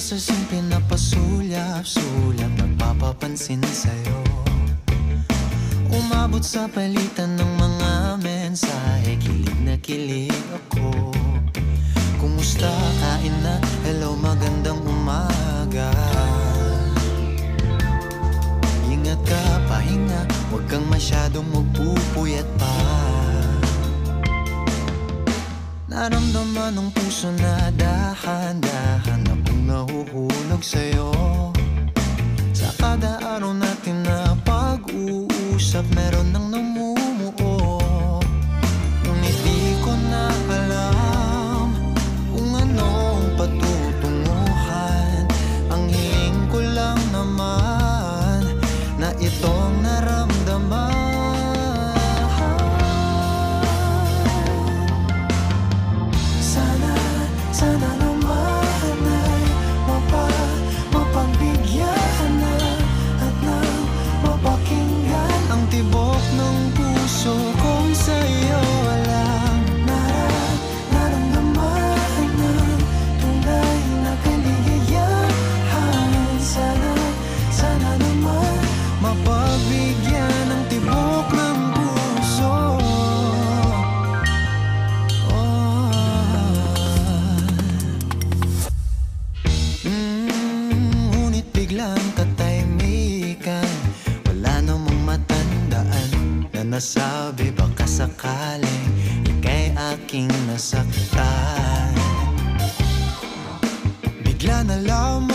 sa simple na pasulyap-sulyap, nagpapapansin sa'yo. Umabot sa palitan ng mga mensahe, kilig na kilig ako. Kumusta, kain na, hello, magandang umaga. Ingat ka, pahinga, huwag kang masyadong magpupuyat pa. Naramdaman ng puso na dahan-dahan akong nahuhulog sa'yo. Sa kada araw natin na pag-uusap, meron nang namumuo. Ngunit di ko na alam kung anong patutunguhan. Ang hiling ko lang naman na itong naramdaman. Sana naman ay mapagbigyan na at nang mapakinggan ang tibok ng puso kong sa'yo walang naramdaman ng tunay na kaligayahan. Sana naman mapagbigyan ng tibok ng puso. Biglang katahimikan, wala namang matandaan na nasabi baka sakaling ika'y aking nasaktan. Bigla na lamang